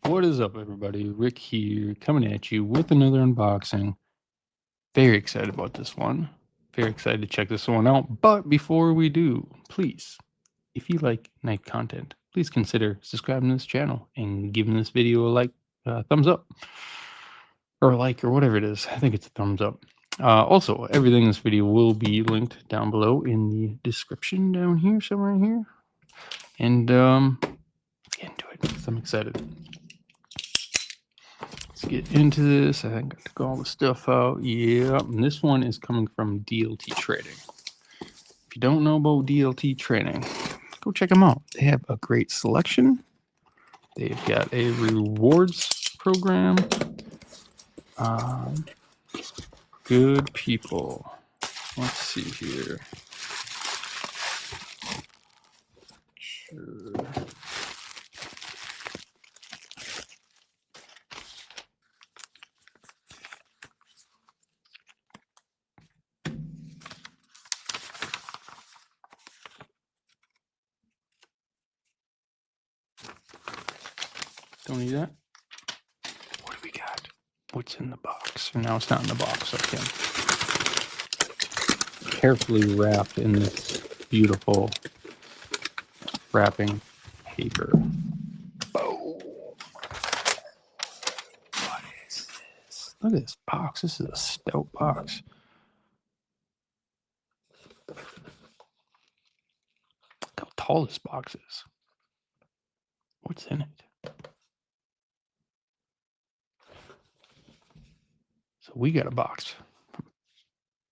What is up, everybody? Rick here, coming at you with another unboxing. Very excited about this one. Very excited to check this one out. But before we do, please, if you like night content, please consider subscribing to this channel and giving this video a like, thumbs up, or a like, or whatever it is. I think it's a thumbs up. Also, everything in this video will be linked down below in the description down here, somewhere in here. And let's get into it because I'm excited. Let's get into this. I think I took all the stuff out. Yeah, and this one is coming from DLT Trading. If you don't know about DLT Trading, go check them out. They have a great selection. They've got a rewards program. Good people. Let's see here. Sure. Don't need that. What do we got? What's in the box? Now it's not in the box. Okay. Carefully wrapped in this beautiful wrapping paper. Oh, what is this? Look at this box. This is a stout box. Look how tall this box is. What's in it? So we got a box from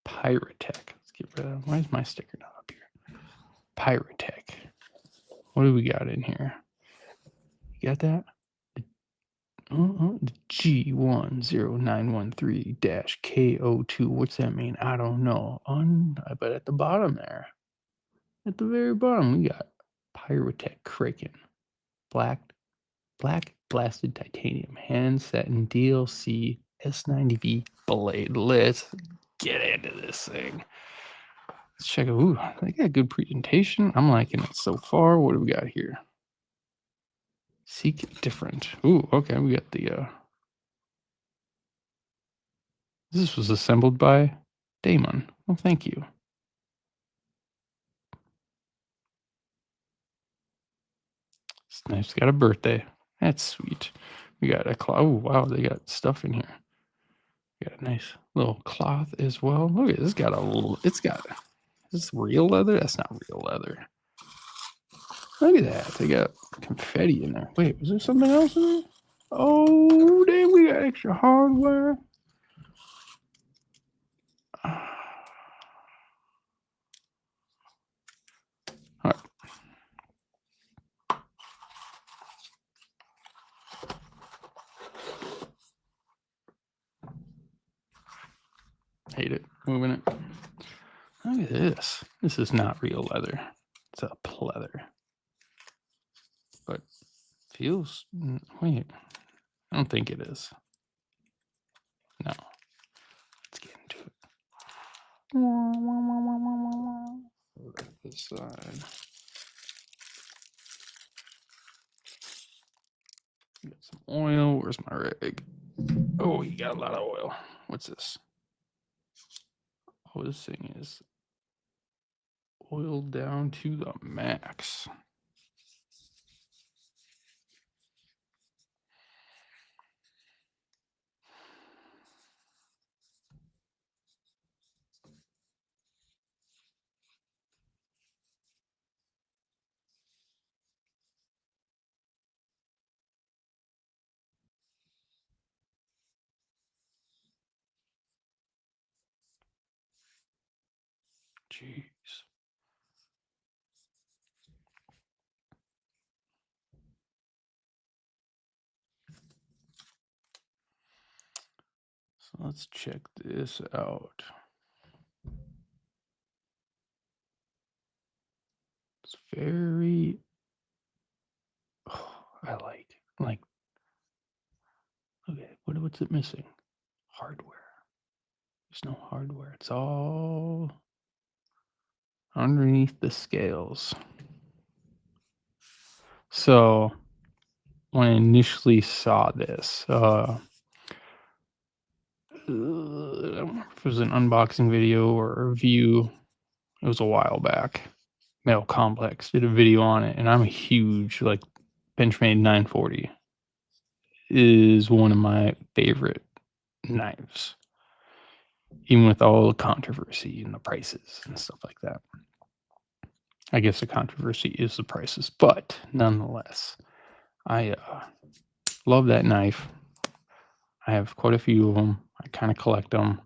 Piratech. Let's get rid of. Why is my sticker not up here? Piratech. What do we got in here? You got that? The G10913-KO2. What's that mean? I don't know. But at the bottom there, at the very bottom, we got Piratech Kraken. Black blasted titanium hand set in DLC S90V blade. Let's get into this thing. Let's check it. Ooh, they got a good presentation. I'm liking it so far. What do we got here? Seek different. Ooh, okay. We got the this was assembled by Damon. Well, thank you. It's nice. Got a birthday. That's sweet. We got a cloth. Oh, wow. They got stuff in here. We got a nice little cloth as well. Look at this. It's got a little. Is this real leather? That's not real leather. Look at that. They got confetti in there. Wait, was there something else in there? Oh, damn. We got extra hardware. All right. Hate it. Moving it. Look at this. This is not real leather. It's a pleather. But feels. Wait. I don't think it is. No. Let's get into it. Look at this side. Got some oil. Where's my rig? Oh, you got a lot of oil. What's this? Oh, this thing is oiled down to the max. Jeez. So let's check this out. It's very. Oh, I like. Okay, what's it missing? Hardware. There's no hardware. It's all underneath the scales. So when I initially saw this, I don't remember if it was an unboxing video or a review. It was a while back. Metal Complex did a video on it, and I'm a huge, like, Benchmade 940 is one of my favorite knives, even with all the controversy and the prices and stuff like that. I guess the controversy is the prices, but nonetheless, I love that knife. I have quite a few of them. I kind of collect them.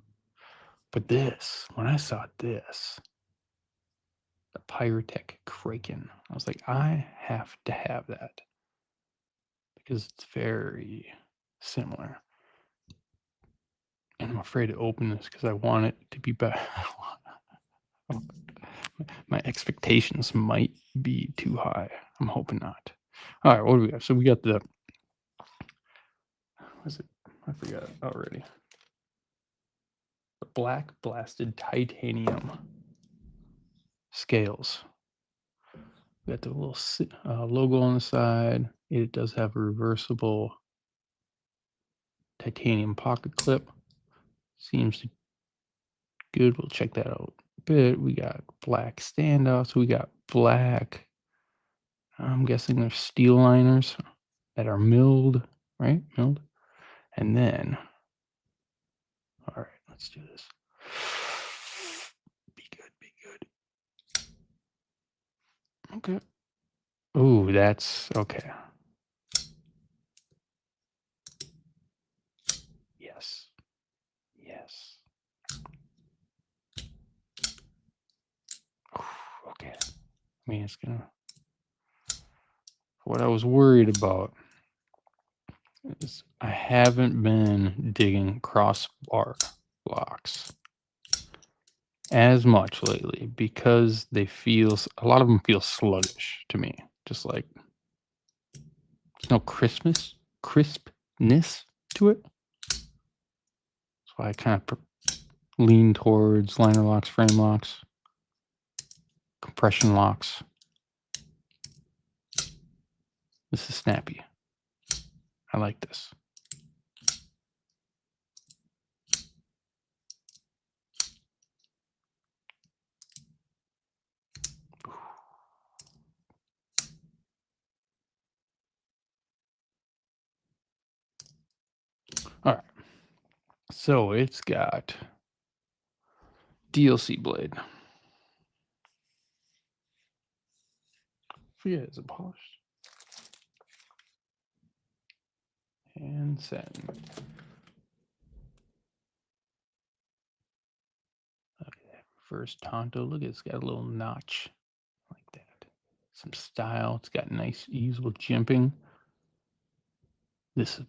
But this, when I saw this, the Piratech Kraken, I was like, I have to have that because it's very similar. And I'm afraid to open this because I want it to be better. My expectations might be too high. I'm hoping not. All right, what do we got? So we got the, what is it? I forgot already. The black blasted titanium scales. We got the little logo on the side. It does have a reversible titanium pocket clip. Seems good. We'll check that out a bit. We got black standoffs. We got black, I'm guessing they're steel liners that are milled, right? Milled. And then, all right, let's do this. Be good, be good. Okay. Ooh, that's okay. Yes. Yes. Okay. I mean, it's gonna. What I was worried about is I haven't been digging crossbar locks as much lately because they feel, a lot of them feel sluggish to me. Just like there's no crispness to it. That's why I kind of lean towards liner locks, frame locks, compression locks. This is snappy. I like this. All right. So it's got DLC blade. Yeah, is it polished? And satin. Look at that reverse Tonto. Look, it's got a little notch like that. Some style. It's got nice, easable jimping. This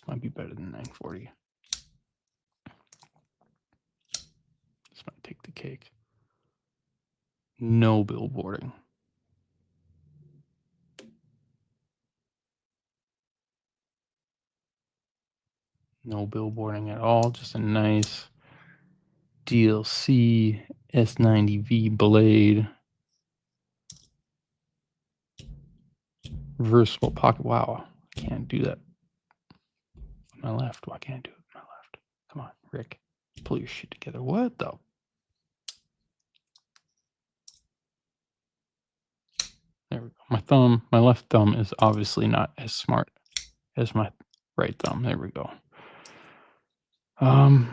might be better than 940. This might take the cake. No billboarding. No billboarding at all. Just a nice DLC S90V blade. Reversible pocket. Wow. I can't do that. My left. Why can't I do it with my left? Come on, Rick. Pull your shit together. What the? There we go. My left thumb is obviously not as smart as my right thumb. There we go. Look at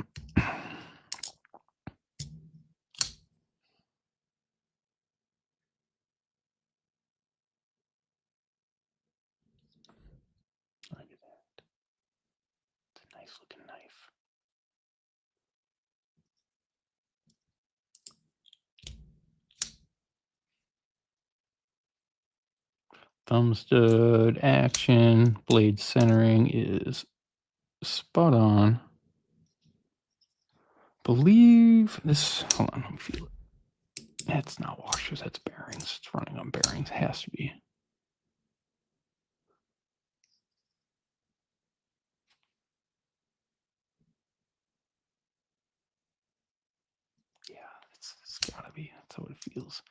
that. It's a nice looking knife. Thumb stud action, blade centering is spot on. Believe this, hold on, let me feel it. That's not washers, that's bearings. It's running on bearings, it has to be. Yeah, it's gotta be, that's how it feels.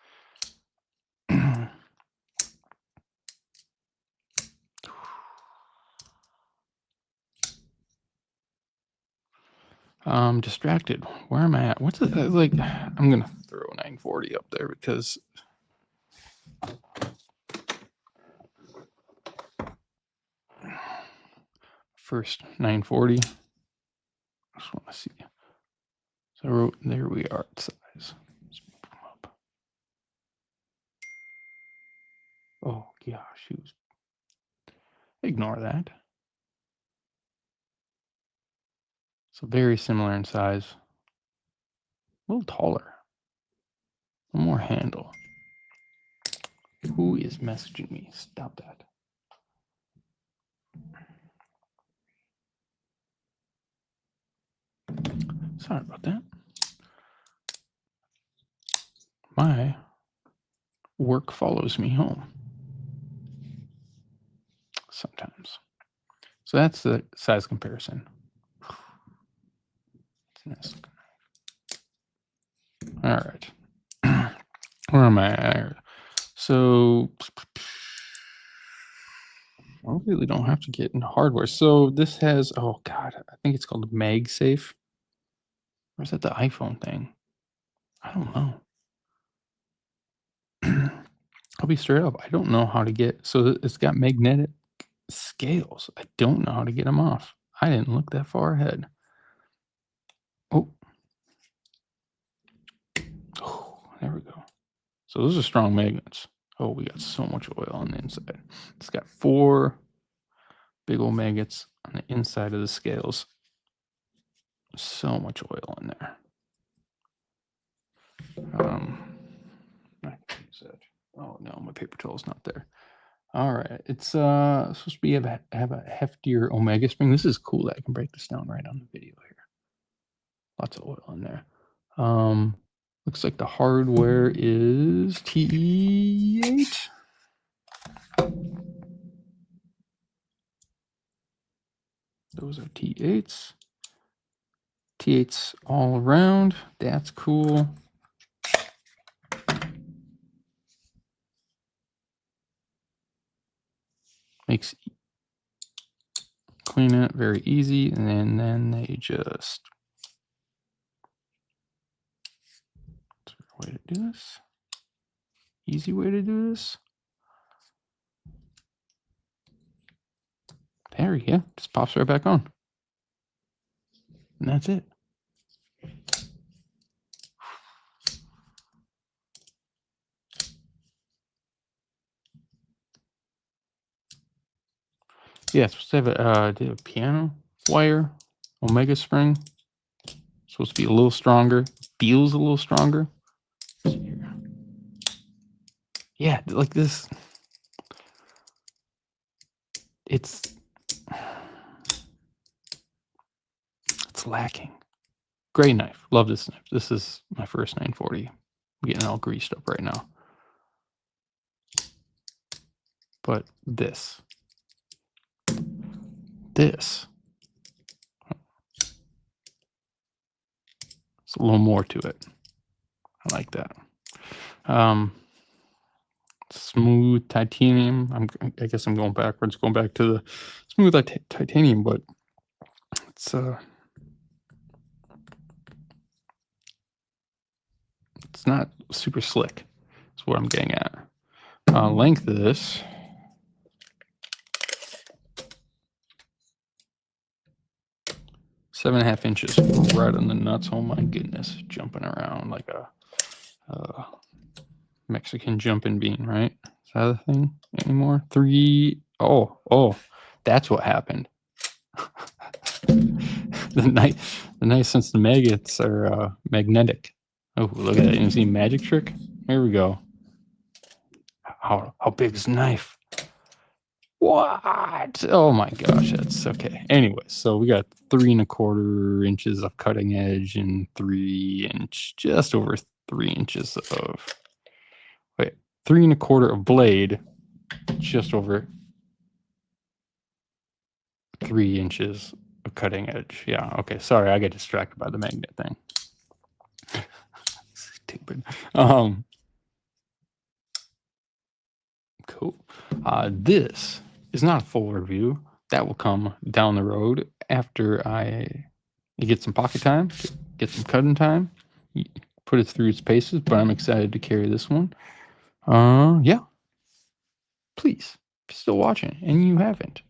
I'm distracted. Where am I at? What's it like? I'm gonna throw 940 up there because first 940. I just want to see. So there we are at size. Let's move them up. Oh gosh, ignore that. So very similar in size. A little taller. One more handle. Who is messaging me? Stop that. Sorry about that. My work follows me home sometimes. So that's the size comparison. All right. Where am I at? So I really don't have to get into hardware. So this has, oh God, I think it's called MagSafe. Or is that the iPhone thing? I don't know. I'll be straight up. I don't know how to get, so it's got magnetic scales. I don't know how to get them off. I didn't look that far ahead. Oh, there we go. So those are strong magnets. Oh, we got so much oil on the inside. It's got 4 big old magnets on the inside of the scales. So much oil in there. I can use that. Oh no, my paper towel's not there. All right, it's supposed to be have a heftier omega spring. This is cool that I can break this down right on the video here. Lots of oil in there. Looks like the hardware is TE8. Those are T8s. T8s all around. That's cool. Makes cleaning it very easy, and then they just way to do this. Easy way to do this. There we go. Just pops right back on. And that's it. Yeah, it's supposed to have a piano wire, omega spring. Supposed to be a little stronger. Feels a little stronger. Yeah, like this. It's lacking. Great knife. Love this knife. This is my first 940. I'm getting all greased up right now. But this. It's a little more to it. I like that. Smooth titanium. I guess I'm going backwards, going back to the smooth titanium, but it's not super slick. That's what I'm getting at. Length of this. Seven and a half inches, right on the nuts. Oh my goodness, jumping around like a Mexican jumping bean, right? Is that a thing anymore? 3. Oh, that's what happened. the nice since the maggots are magnetic. Oh, look at that! You see magic trick? Here we go. How big is the knife? What? Oh my gosh, that's okay. Anyway, so we got 3 1/4 inches of cutting edge and 3 inch, just over 3 inches of 3 1/4 of blade, just over 3 inches of cutting edge. Yeah, okay. Sorry, I get distracted by the magnet thing. Stupid. Cool. This is not a full review. That will come down the road after I You get some pocket time, get some cutting time, you put it through its paces, but I'm excited to carry this one. Yeah. Please, if you're still watching and you haven't,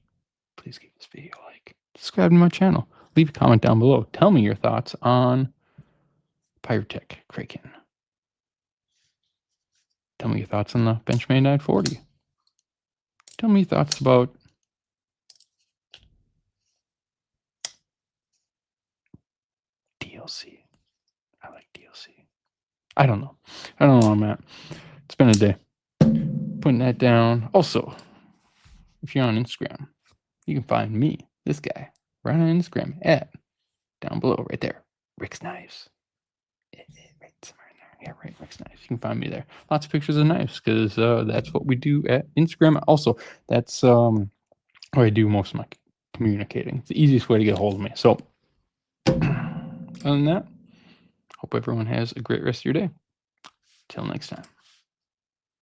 please give this video a like. Subscribe to my channel. Leave a comment down below. Tell me your thoughts on Piratech Kraken. Tell me your thoughts on the Benchmade 940. Tell me your thoughts about DLC. I like DLC. I don't know. I don't know where I'm at. It's been a day. Putting that down. Also, if you're on Instagram, you can find me, this guy, right on Instagram at down below, right there, Rick's Knives. Right somewhere in there. Yeah, right, Rick's Knives. You can find me there. Lots of pictures of knives because that's what we do at Instagram. Also, that's where I do most of my communicating. It's the easiest way to get a hold of me. So, other than that, hope everyone has a great rest of your day. Till next time.